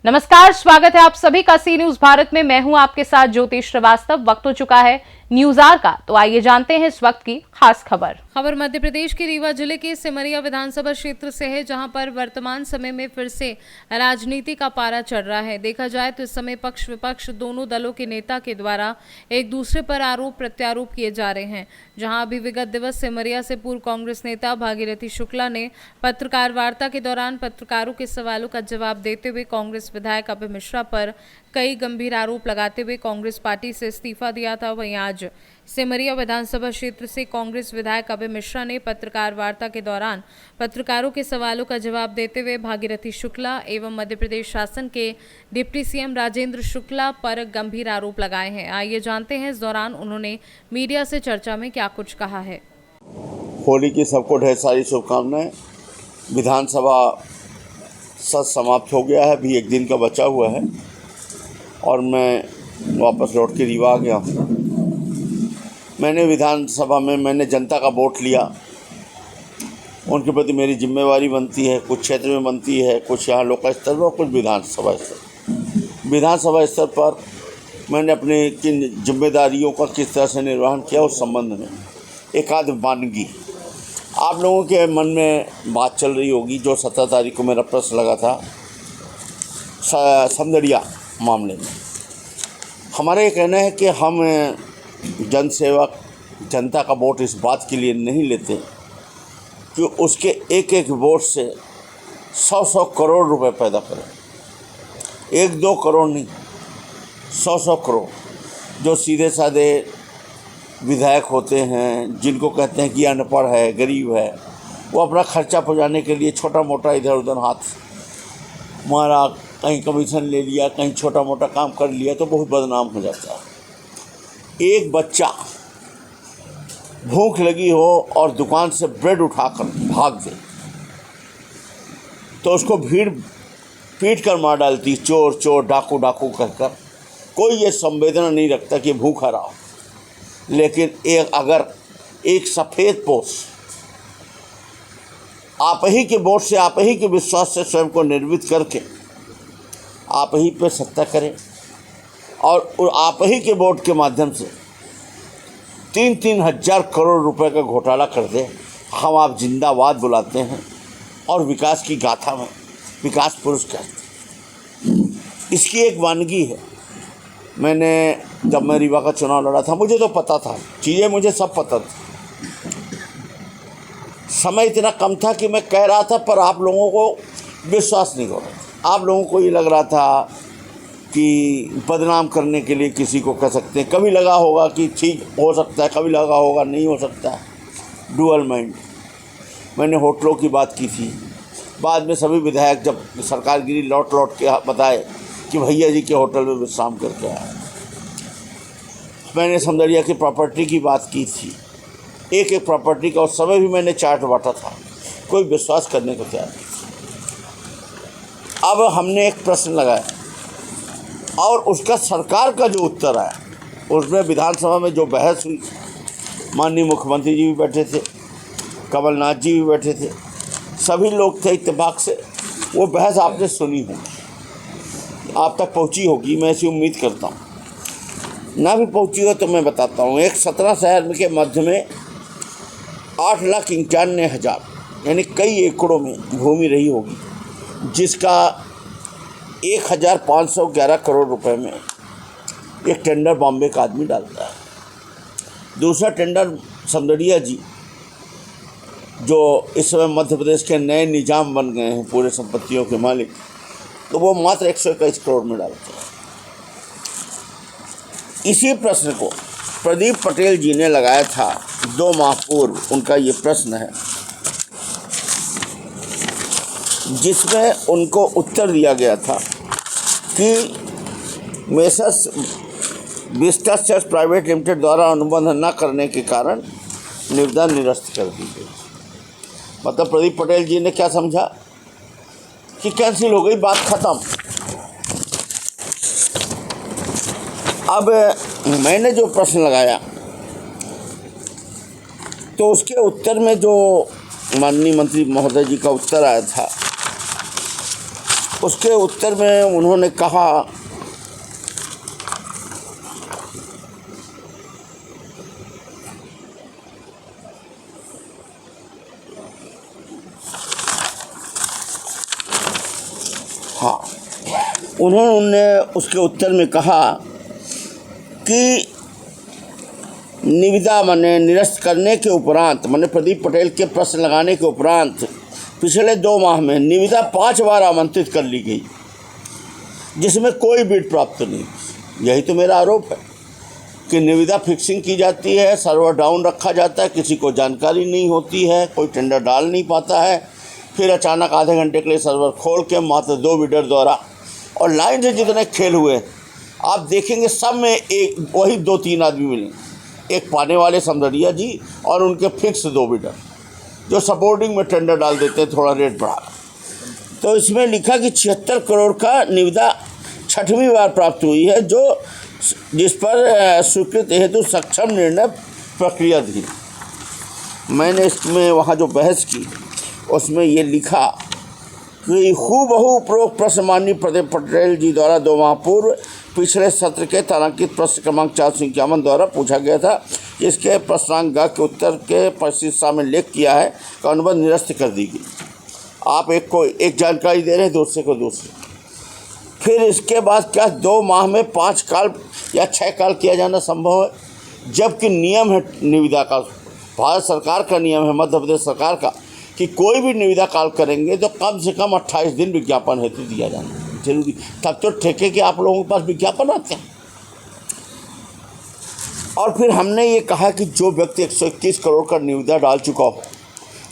नमस्कार, स्वागत है आप सभी का सी न्यूज भारत में। मैं हूं आपके साथ ज्योति श्रीवास्तव। वक्त हो चुका है न्यूज आवर का, तो आइए जानते हैं इस वक्त की खास खबर। मध्य प्रदेश के रीवा जिले के सिमरिया विधानसभा क्षेत्र से है, जहां पर वर्तमान समय में फिर से राजनीति का पारा चढ़ रहा है। देखा जाए तो इस समय पक्ष विपक्ष दोनों दलों के नेता के द्वारा एक दूसरे पर आरोप प्रत्यारोप किए जा रहे हैं। जहां अभी विगत दिवस सिमरिया से पूर्व कांग्रेस नेता भागीरथी शुक्ला ने पत्रकार वार्ता के दौरान पत्रकारों के सवालों का जवाब देते हुए कांग्रेस विधायक अभय मिश्रा पर कई गंभीर आरोप लगाते हुए कांग्रेस पार्टी से इस्तीफा दिया था। वहीं आज सिमरिया विधानसभा क्षेत्र से कांग्रेस विधायक अभय मिश्रा ने पत्रकार वार्ता के दौरान पत्रकारों के सवालों का जवाब देते हुए भागीरथी शुक्ला एवं मध्य प्रदेश शासन के डिप्टी सीएम राजेंद्र शुक्ला पर गंभीर आरोप लगाए हैं। आइए जानते हैं इस दौरान उन्होंने मीडिया से चर्चा में क्या कुछ कहा है। होली की सबको ढेर सारी शुभकामनाएं। विधानसभा सत्र समाप्त हो गया है, अभी एक दिन का बचा हुआ है और मैं वापस लौट के रीवा आ गया हूँ। मैंने विधानसभा में जनता का वोट लिया, उनके प्रति मेरी जिम्मेवारी बनती है, कुछ क्षेत्र में बनती है, कुछ यहाँ लोकल स्तर पर और कुछ विधानसभा स्तर पर मैंने अपनी किन जिम्मेदारियों का किस तरह से निर्वहन किया उस संबंध में एक आध वानगी आप लोगों के मन में बात चल रही होगी। जो 17 तारीख को मेरा प्रश्न लगा था समदड़िया मामले में, हमारा ये कहना है कि हम जनसेवक जनता का वोट इस बात के लिए नहीं लेते कि उसके एक एक वोट से 100-100 करोड़ रुपए पैदा करें। 1-2 करोड़ नहीं, 100-100 करोड़। जो सीधे साधे विधायक होते हैं, जिनको कहते हैं कि अनपढ़ है, गरीब है, वो अपना खर्चा पहुँचाने के लिए छोटा मोटा इधर उधर हाथ मारा, कहीं कमीशन ले लिया, कहीं छोटा मोटा काम कर लिया तो बहुत बदनाम हो जाता है। एक बच्चा भूख लगी हो और दुकान से ब्रेड उठाकर भाग दे तो उसको भीड़ पीट कर मार डालती, चोर चोर डाकू डाकू कहकर। कोई ये संवेदना नहीं रखता कि भूखा रहा हो। लेकिन अगर एक सफ़ेद पोष आप ही के वोट से, आप ही के विश्वास से स्वयं को निर्मित करके आप ही पे सत्ता करें और आप ही के वोट के माध्यम से 3-3 हज़ार करोड़ रुपए का घोटाला कर दे, हम आप जिंदाबाद बुलाते हैं और विकास की गाथा में विकास पुरुष कहते हैं। इसकी एक वानगी है। जब मैं रीवा का चुनाव लड़ा था, मुझे तो पता था, चीज़ें मुझे सब पता थी। समय इतना कम था कि मैं कह रहा था पर आप लोगों को विश्वास नहीं हो रहा था। आप लोगों को ये लग रहा था कि बदनाम करने के लिए किसी को कह सकते हैं। कभी लगा होगा कि ठीक हो सकता है, कभी लगा होगा नहीं हो सकता है। Dual mind. मैंने होटलों की बात की थी, बाद में सभी विधायक जब सरकार गिरी लौट के बताए कि भैया जी के होटल में विश्राम करके आया। मैंने समदड़िया की प्रॉपर्टी की बात की थी, एक एक प्रॉपर्टी का उस समय भी मैंने चार्ट बांटा था। कोई विश्वास करने को तैयार नहीं। अब हमने एक प्रश्न लगाया और उसका सरकार का जो उत्तर आया, उसमें विधानसभा में जो बहस हुई, माननीय मुख्यमंत्री जी भी बैठे थे, कमलनाथ जी भी बैठे थे, सभी लोग थे इत्तेफाक से। वो बहस आपने सुनी होगी, आप तक पहुंची होगी, मैं ऐसी उम्मीद करता हूं। ना भी पहुंची हो तो मैं बताता हूं। एक 17 शहर के मध्य में 8,91,000 यानी कई एकड़ों में भूमि रही होगी, जिसका 1,511 करोड़ रुपए में एक टेंडर बॉम्बे का आदमी डालता है। दूसरा टेंडर समदड़िया जी, जो इस समय मध्य प्रदेश के नए निजाम बन गए हैं, पूरे संपत्तियों के मालिक, तो वो मात्र 121 करोड़ में डालते हैं। इसी प्रश्न को प्रदीप पटेल जी ने लगाया था 2 माह पूर्व। उनका ये प्रश्न है जिसमें उनको उत्तर दिया गया था कि messrs Vista church private limited द्वारा अनुबंध न करने के कारण निविदा निरस्त कर दी गई। मतलब प्रदीप पटेल जी ने क्या समझा कि कैंसिल हो गई, बात खत्म। अब मैंने जो प्रश्न लगाया तो उसके उत्तर में जो माननीय मंत्री महोदय जी का उत्तर आया था उसके उत्तर में उन्होंने कहा हाँ, उन्होंने उसके उत्तर में कहा कि निविदा माने निरस्त करने के उपरांत, माने प्रदीप पटेल के प्रश्न लगाने के उपरांत पिछले 2 माह में निविदा 5 बार आमंत्रित कर ली गई, जिसमें कोई बिड प्राप्त नहीं। यही तो मेरा आरोप है कि निविदा फिक्सिंग की जाती है, सर्वर डाउन रखा जाता है, किसी को जानकारी नहीं होती है, कोई टेंडर डाल नहीं पाता है, फिर अचानक आधे घंटे के लिए सर्वर खोल के मात्र 2 बिडर द्वारा, और लाइन से जितने खेल हुए आप देखेंगे सब में एक वही 2-3 आदमी मिले, एक पाने वाले समदड़िया जी और उनके फिक्स 2 बिडर जो सपोर्टिंग में टेंडर डाल देते हैं थोड़ा रेट बढ़ा। तो इसमें लिखा कि 76 करोड़ का निविदा 6वीं बार प्राप्त हुई है, जो जिस पर स्वीकृत हेतु सक्षम निर्णय प्रक्रियाधीन। मैंने इसमें वहाँ जो बहस की उसमें ये लिखा कि हूबहू उपरोक्त प्रश्न माननीय प्रदीप पटेल जी द्वारा 2 माह पूर्व पिछले सत्र के तारांकित प्रश्न क्रमांक 451 द्वारा पूछा गया था। इसके प्रश्नांक ग के उत्तर के परिशिष्टा में लेख किया है कि अनुबंध निरस्त कर दी गई। आप एक को एक जानकारी दे रहे हैं, दूसरे को दूसरी। फिर इसके बाद क्या 2 माह में 5 काल या 6 काल किया जाना संभव है? जबकि नियम है निविदा का, भारत सरकार का नियम है, मध्य प्रदेश सरकार का, कि कोई भी निविदा काल करेंगे तो कम से कम 28 दिन विज्ञापन हेतु दिया जाना जरूरी। तब तो ठेके के आप लोगों के पास विज्ञापन आते हैं। और फिर हमने ये कहा कि जो व्यक्ति 121 करोड़ का निविदा डाल चुका हो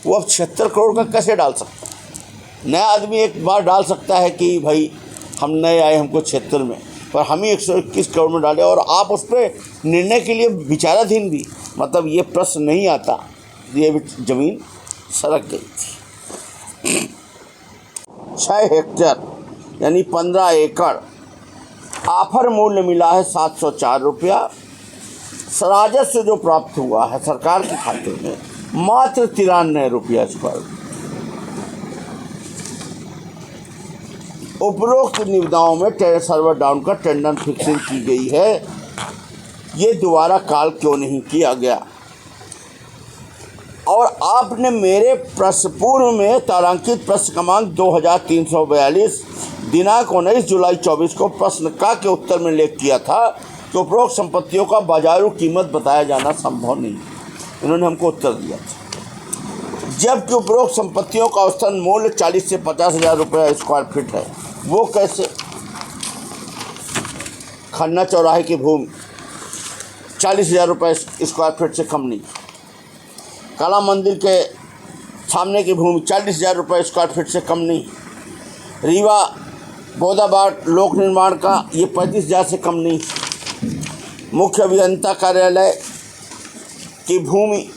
वो अब 76 करोड़ का कैसे डाल सकता है? नया आदमी एक बार डाल सकता है कि भाई हम नए आए, हमको क्षेत्र में, पर हम ही 121 करोड़ में डाले और आप उस पर निर्णय के लिए विचाराधीन भी, मतलब ये प्रश्न नहीं आता, ये ज़मीन सड़क गई थी। 6 हेक्टेयर यानी 15 एकड़, ऑफर मूल्य मिला है 704 रुपया। राजस्व जो प्राप्त हुआ है सरकार के खाते में मात्र 93 रुपया स्क्वायर। उपरोक्त निविदाओं में सर्वर डाउन का टेंडर फिक्सिंग की गई है, ये दोबारा काल क्यों नहीं किया गया? और आपने मेरे प्रश्न पूर्व में तारांकित प्रश्न क्रमांक 2342 दिनांक 19 जुलाई 24 को प्रश्न का के उत्तर में लेख किया था कि उपरोक्त संपत्तियों का बाजारू कीमत बताया जाना संभव नहीं। इन्होंने हमको उत्तर दिया था, जबकि उपरोक्त संपत्तियों का औसतन मूल्य 40 से 50 हज़ार रुपये स्क्वायर फीट है। वो कैसे? खन्ना चौराहे की भूमि 40 हज़ार रुपये स्क्वायर फीट से कम नहीं। कला मंदिर के सामने की भूमि 40 हज़ार रुपये स्क्वायर फीट से कम नहीं। रीवा बोदाबाट लोक निर्माण का ये 35 हज़ार से कम नहीं। मुख्य अभियंता कार्यालय की भूमि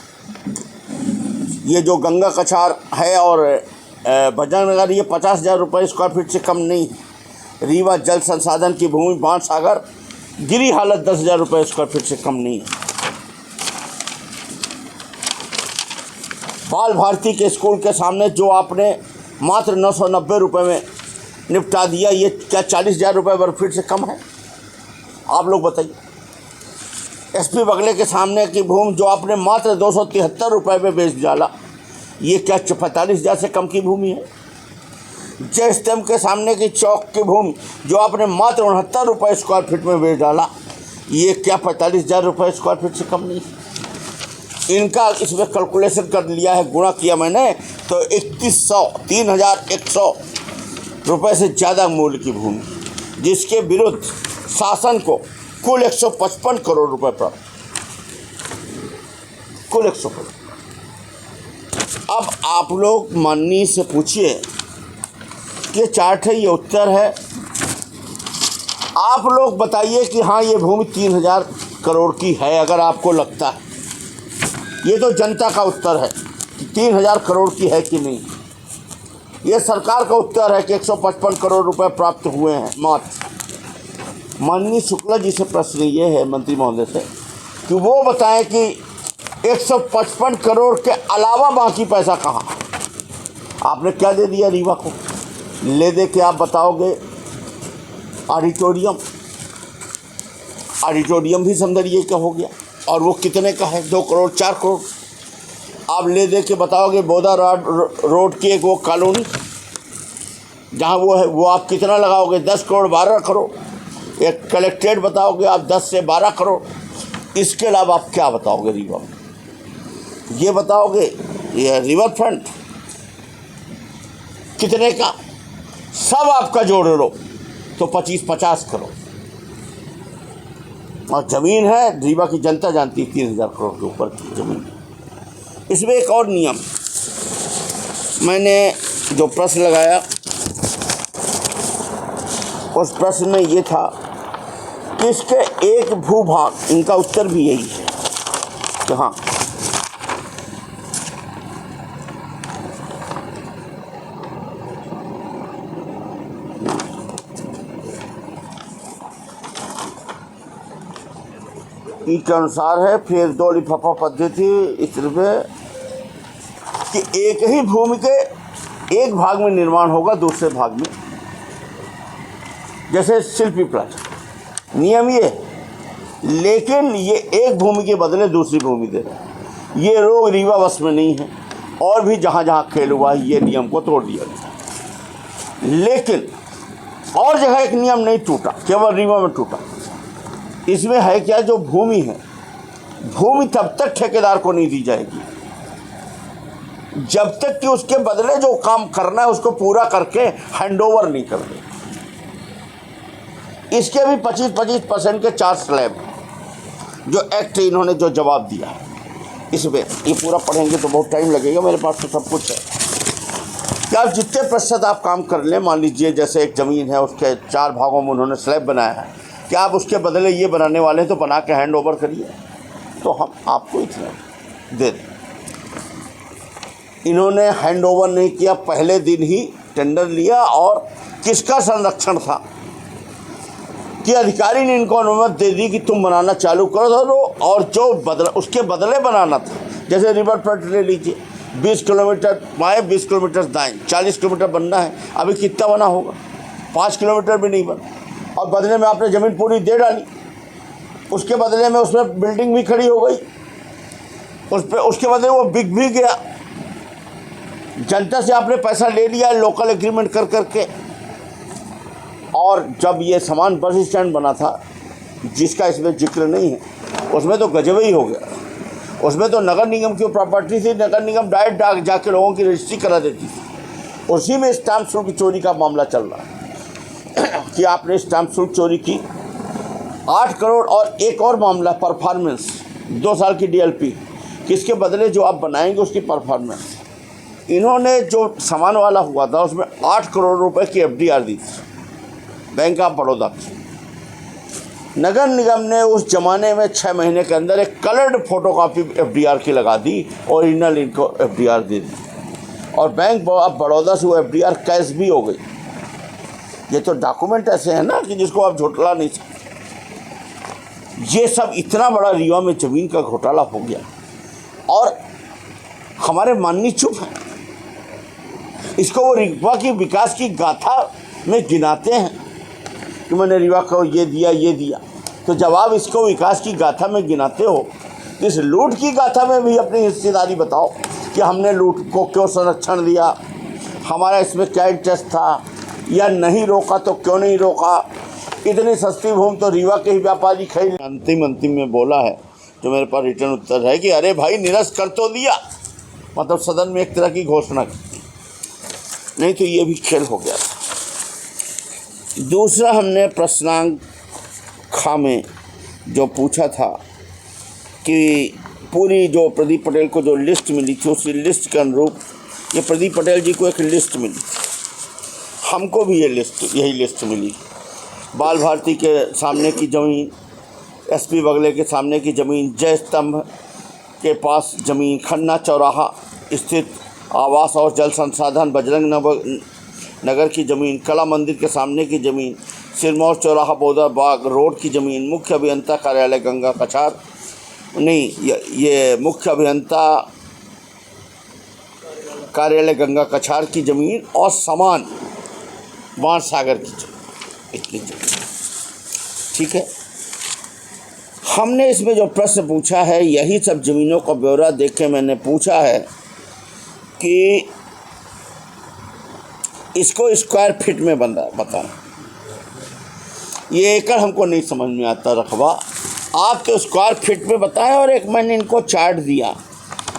ये जो गंगा कछार है और बजरंग नगर, ये 50 हज़ार रुपये स्क्वायर फीट से कम नहीं। रीवा जल संसाधन की भूमि बाण सागर गिरी हालत 10 हज़ार रुपये स्क्वायर फीट से कम नहीं है। बाल भारती के स्कूल के सामने जो आपने मात्र 990 रुपये में निपटा दिया, ये क्या 40 हज़ार रुपये वर्ग फीट से कम है? आप लोग बताइए। एसपी बगले के सामने की भूमि जो आपने मात्र 273 रुपये में बेच डाला, ये क्या 45 हज़ार से कम की भूमि है? जय स्तंभ के सामने की चौक की भूमि जो आपने मात्र 69 रुपये स्क्वायर फीट में बेच डाला, ये क्या 45 हज़ार रुपये स्क्वायर फीट से कम नहीं? इनका इसमें कैलकुलेशन कर लिया है, गुणा किया मैंने, तो 3100 रुपये से ज़्यादा मूल्य की भूमि, जिसके विरुद्ध शासन को कुल 155 करोड़ रुपए प्राप्त, कुल 100 करोड़। अब आप लोग माननीय से पूछिए, ये चार्ट है, ये उत्तर है, आप लोग बताइए कि हाँ ये भूमि 3000 करोड़ की है अगर आपको लगता है। ये तो जनता का उत्तर है कि 3000 करोड़ की है कि नहीं। ये सरकार का उत्तर है कि 155 करोड़ रुपए प्राप्त हुए हैं मात्र। माननीय शुक्ला जी से प्रश्न ये है मंत्री महोदय से कि वो बताएं कि 155 करोड़ के अलावा बाकी पैसा कहाँ? आपने क्या दे दिया रीवा को? ले दे के आप बताओगे ऑडिटोरियम, ऑडिटोरियम भी समझिए का हो गया, और वो कितने का है, 2 करोड़ 4 करोड़। आप ले दे के बताओगे बोदा रोड की एक वो कॉलोनी जहाँ वो है, वो आप कितना लगाओगे, 10 करोड़ 12 करोड़। एक कलेक्ट्रेट बताओगे आप 10 से 12 करोड़। इसके अलावा आप क्या बताओगे रीवा में? ये बताओगे ये रिवर फ्रंट कितने का, सब आपका जोड़ लो तो 25-50 करोड़। और ज़मीन है, रीवा की जनता जानती है 3000 करोड़ के ऊपर की ज़मीन। इसमें एक और नियम मैंने जो प्रश्न लगाया, उस प्रश्न में ये था कि इसके एक भूभाग, इनका उत्तर भी यही है कि हाँ, ई के अनुसार है फिर 2 लिफाफा पद्धति इस रूपये कि एक ही भूमि के एक भाग में निर्माण होगा दूसरे भाग में, जैसे शिल्पी प्लाजा नियम ये, लेकिन ये एक भूमि के बदले दूसरी भूमि दे रहे हैं। ये रोग रीवा बस में नहीं है, और भी जहाँ जहाँ खेल हुआ है ये नियम को तोड़ दिया गया। लेकिन और जगह एक नियम नहीं टूटा, केवल रीवा में टूटा। इसमें है क्या, जो भूमि है, भूमि तब तक ठेकेदार को नहीं दी जाएगी जब तक कि उसके बदले जो काम करना है उसको पूरा करके हैंडओवर नहीं कर दे। इसके भी 25% के 4 स्लैब जो एक्ट इन्होंने जो जवाब दिया है, इसमें ये पूरा पढ़ेंगे तो बहुत टाइम लगेगा, मेरे पास तो सब कुछ है। क्या आप जितने प्रतिशत आप काम कर लें, मान लीजिए जैसे एक ज़मीन है उसके 4 भागों में उन्होंने स्लैब बनाया है, क्या आप उसके बदले ये बनाने वाले हैं तो बना के हैंड ओवर करिए, तो हम आपको इतना दे दें। इन्होंने हैंड ओवर नहीं किया, पहले दिन ही टेंडर लिया, और किसका संरक्षण था कि अधिकारी ने इनको अनुमति दे दी कि तुम बनाना चालू करो दो, और जो उसके बदले बनाना था, जैसे रिवर फ्रंट ले लीजिए, 20 किलोमीटर बाएँ 20 किलोमीटर दाएँ, 40 किलोमीटर बनना है, अभी कितना बना होगा, 5 किलोमीटर भी नहीं बना, और बदले में आपने ज़मीन पूरी दे डाली, उसके बदले में उसमें बिल्डिंग भी खड़ी हो गई, उसके बदले वो बिक भी गया, जनता से आपने पैसा ले लिया लोकल एग्रीमेंट कर करके। और जब ये समान बस स्टैंड बना था, जिसका इसमें जिक्र नहीं है, उसमें तो गजब ही हो गया। उसमें तो नगर निगम की प्रॉपर्टी थी, नगर निगम डायरेक्ट जाके लोगों की रजिस्ट्री करा देती थी। उसी में स्टैम्प शुल्क चोरी का मामला चल रहा है कि आपने स्टैम्प शुल्क चोरी की 8 करोड़। और एक और मामला परफॉर्मेंस, 2 साल की DLP, किसके बदले जो आप बनाएंगे उसकी परफॉर्मेंस। इन्होंने जो सामान वाला हुआ था उसमें 8 करोड़ रुपए की FDR दी थी बैंक ऑफ बड़ौदा की। नगर निगम ने उस ज़माने में 6 महीने के अंदर एक कलर्ड फोटोकॉपी FDR की लगा दी, ओरिजिनल इनको FDR दे दी, और बैंक ऑफ बड़ौदा से वो FDR कैश भी हो गई। ये तो डॉक्यूमेंट ऐसे हैं ना कि जिसको आप झुठला नहीं सकते। ये सब इतना बड़ा रीवा में ज़मीन का घोटाला हो गया, और हमारे माननीय चुप हैं। इसको वो रीवा की विकास की गाथा में गिनाते हैं कि मैंने रीवा को ये दिया ये दिया, तो जब आप इसको विकास की गाथा में गिनाते हो तो इस लूट की गाथा में भी अपनी हिस्सेदारी बताओ कि हमने लूट को क्यों संरक्षण दिया, हमारा इसमें क्या इंटरेस्ट था, या नहीं रोका तो क्यों नहीं रोका। इतनी सस्ती भूमि तो रीवा के ही व्यापारी खरीद। अंतिम में बोला है, जो मेरे पास रिटर्न उत्तर है कि अरे भाई निरस्त कर तो दिया, मतलब सदन में एक तरह की घोषणा की, नहीं तो ये भी खेल हो गया था। दूसरा हमने प्रश्नांक खा में जो पूछा था कि पूरी जो प्रदीप पटेल को जो लिस्ट मिली थी, उसी लिस्ट के अनुरूप ये प्रदीप पटेल जी को एक लिस्ट मिली, हमको भी यही लिस्ट मिली। बाल भारती के सामने की ज़मीन, SP बगले के सामने की ज़मीन, जय स्तंभ के पास ज़मीन, खन्ना चौराहा स्थित आवास और जल संसाधन, बजरंग नगर की ज़मीन, कला मंदिर के सामने की ज़मीन, सिरमौर चौराहा बोदा बाग रोड की ज़मीन, मुख्य अभियंता कार्यालय गंगा कछार, नहीं ये मुख्य अभियंता कार्यालय गंगा कछार की ज़मीन, और समान बाणसागर की जमीन, इतनी जमीन। ठीक है, हमने इसमें जो प्रश्न पूछा है यही सब ज़मीनों का ब्यौरा देख के मैंने पूछा है कि इसको स्क्वायर फीट में बताएं। ये एकड़ हमको नहीं समझ में आता रकबा, आप तो स्क्वायर फीट में बताएं। और एक मैंने इनको चार्ट दिया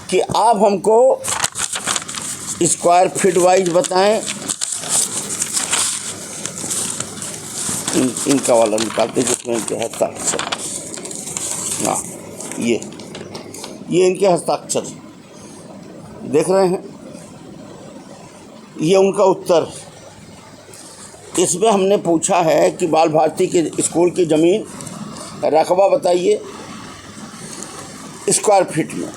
कि आप हमको स्क्वायर फीट वाइज बताएं। इनका वाला निकालते जिसमें इनके हस्ताक्षर, हाँ ये इनके हस्ताक्षर देख रहे हैं, ये उनका उत्तर। इसमें हमने पूछा है कि बाल भारती के स्कूल की ज़मीन रकबा बताइए स्क्वायर फीट में,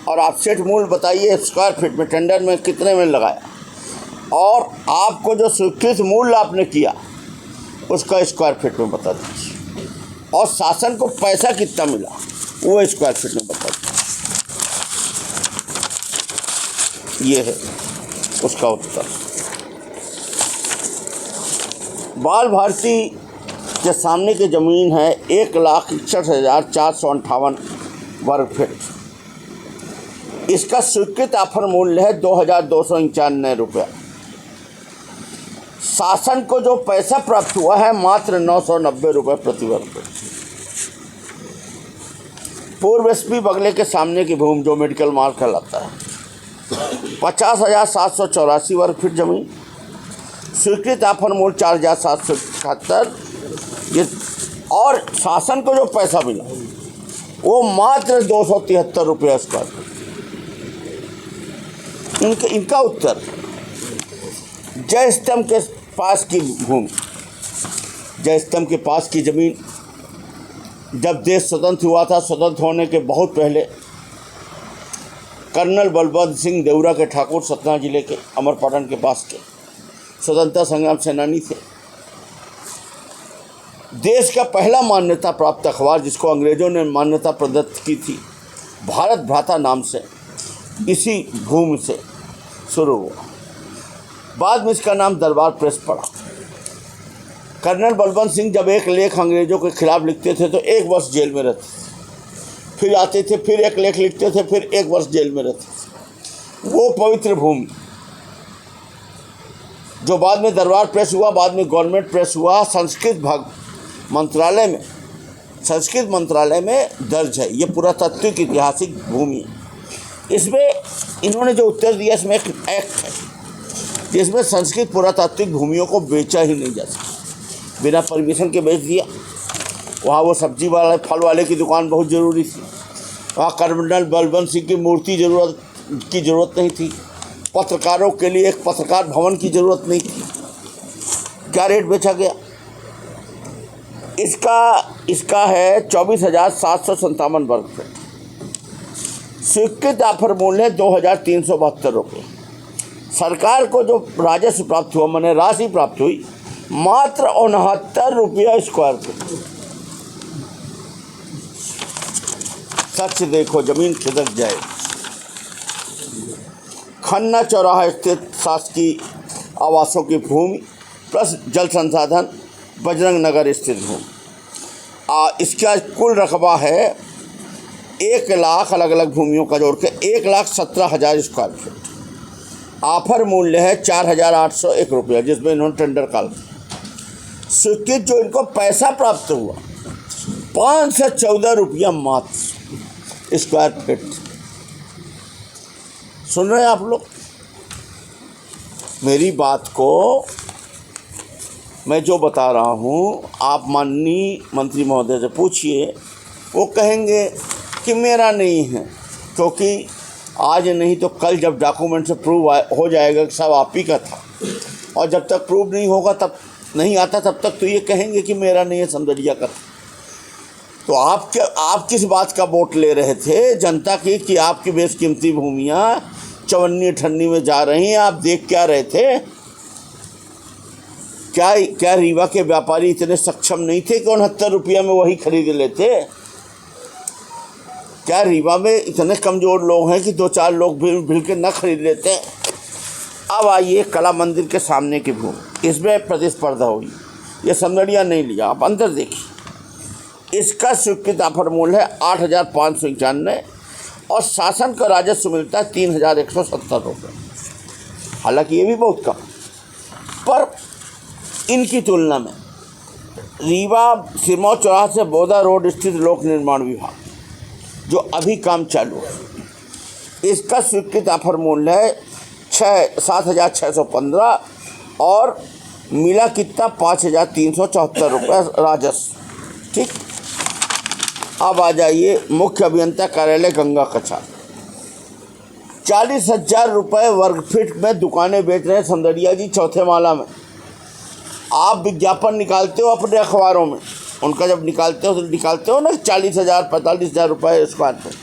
और आप सेट मूल्य बताइए स्क्वायर फीट में, टेंडर में कितने में लगाया, और आपको जो स्वीकृत मूल्य आपने किया उसका स्क्वायर फीट में बता दीजिए, और शासन को पैसा कितना मिला वो स्क्वायर फीट में बता दीजिए। ये है उसका उत्तर। बाल भारती के सामने की ज़मीन है 1,61,458 वर्ग फीट। इसका स्वीकृत ऑफर मूल्य है 2,291 रुपया। शासन को जो पैसा प्राप्त हुआ है मात्र 990 रुपये प्रति वर्ग फीट। पूर्व एसपी बगले के सामने की भूमि जो मेडिकल मार्ग कहलाता है 50,784 वर्ग फीट जमीन। स्वीकृत ऑफर मूल्य 4,771। और शासन को जो पैसा मिला वो मात्र 273 रुपये स्क्वायर फीट। इनका उत्तर, जय स्तंभ के पास की भूमि, जय स्तंभ के पास की ज़मीन, जब देश स्वतंत्र हुआ था, स्वतंत्र होने के बहुत पहले कर्नल बलवंत सिंह देवरा के ठाकुर सतना जिले के अमरपाटन के पास के स्वतंत्रता संग्राम सेनानी थे। देश का पहला मान्यता प्राप्त अखबार जिसको अंग्रेज़ों ने मान्यता प्रदत्त की थी, भारत भ्राता नाम से, इसी भूमि से शुरू हुआ। बाद में इसका नाम दरबार प्रेस पड़ा। कर्नल बलवंत सिंह जब एक लेख अंग्रेज़ों के खिलाफ लिखते थे तो 1 वर्ष जेल में रहते थे, फिर आते थे, फिर एक लेख लिखते थे, फिर 1 वर्ष जेल में रहते थे। वो पवित्र भूमि जो बाद में दरबार प्रेस हुआ, बाद में गवर्नमेंट प्रेस हुआ, संस्कृत मंत्रालय में दर्ज है। ये पुरातात्विक ऐतिहासिक भूमि है। इसमें इन्होंने जो उत्तर दिया, इसमें एक एक्ट है जिसमें संस्कृत पुरातात्विक भूमियों को बेचा ही नहीं जा सकता, बिना परमिशन के बेच दिया। वहाँ वो सब्जी वाले फल वाले की दुकान बहुत ज़रूरी थी, वहाँ कर्नल बलवंत सिंह की मूर्ति की ज़रूरत नहीं थी, पत्रकारों के लिए एक पत्रकार भवन की ज़रूरत नहीं थी। क्या रेट बेचा गया? इसका है 24,757 वर्ग फीट। स्वीकृत ऑफर मूल्य है 2,372 रुपये। सरकार को जो राजस्व प्राप्त हुआ, माने राशि प्राप्त हुई, मात्र 69 रुपया स्क्वायर फीट। सच देखो जमीन खिदक जाए। खन्ना चौराहा स्थित शासकीय आवासों की भूमि प्लस जल संसाधन बजरंग नगर स्थित भूमि। इसका कुल रकबा है 1 लाख, अलग अलग भूमियों का जोड़ के 1,17,000 स्क्वायर फीट। ऑफर मूल्य है 4,801 रुपया, जिसमें इन्होंने टेंडर कॉल। स्वीकृत जो इनको पैसा प्राप्त हुआ 514 रुपया मात्र स्क्वायर फीट। सुन रहे हैं आप लोग मेरी बात को? मैं जो बता रहा हूँ, आप माननीय मंत्री महोदय से पूछिए, वो कहेंगे कि मेरा नहीं है, क्योंकि आज नहीं तो कल जब डॉक्यूमेंट से प्रूव हो जाएगा कि सब आप ही का था, और जब तक प्रूव नहीं होगा, तब नहीं आता, तब तक तो ये कहेंगे कि मेरा नहीं है, समझिया का। तो आप किस बात का वोट ले रहे थे जनता की कि आपकी बेशकीमती भूमियाँ चवन्नी ठन्नी में जा रही हैं? आप देख क्या रहे थे? क्या रीवा के व्यापारी इतने सक्षम नहीं थे कि 69 रुपया में वही खरीद लेते? क्या रीवा में इतने कमज़ोर लोग हैं कि 2-4 लोग मिल के न खरीद लेते? अब आइए कला मंदिर के सामने की भूमि, इसमें प्रतिस्पर्धा हुई। ये समदड़िया नहीं लिया, आप अंदर देखिए। इसका स्वीकृत ऑफर मूल्य है 8,591 और शासन का राजस्व मिलता है 3,170 रुपये। हालांकि ये भी बहुत कम, पर इनकी तुलना में रीवा सिरमौर चौराहा से बोदा रोड स्थित लोक निर्माण विभाग जो अभी काम चालू है, इसका स्वीकृत ऑफर मूल्य है 7,615 और मिला कितना 5,374 रुपये राजस्व। ठीक, अब आ जाइए मुख्य अभियंता कार्यालय गंगा कछार। 40,000 रुपये वर्ग फीट में दुकानें बेच रहे हैं समदड़िया जी, चौथे माला में। आप विज्ञापन निकालते हो अपने अखबारों में, उनका जब निकालते हो तो निकालते हो ना 40,000 45,000 रुपये स्क्वायर फीट,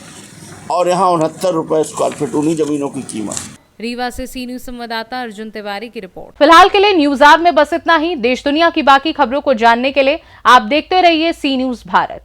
और यहाँ 69 रुपये स्क्वायर फीट उन्हीं जमीनों की कीमत। रीवा से सी न्यूज संवाददाता अर्जुन तिवारी की रिपोर्ट। फिलहाल के लिए न्यूज़ आवर में बस इतना ही। देश दुनिया की बाकी खबरों को जानने के लिए आप देखते रहिए सी न्यूज भारत।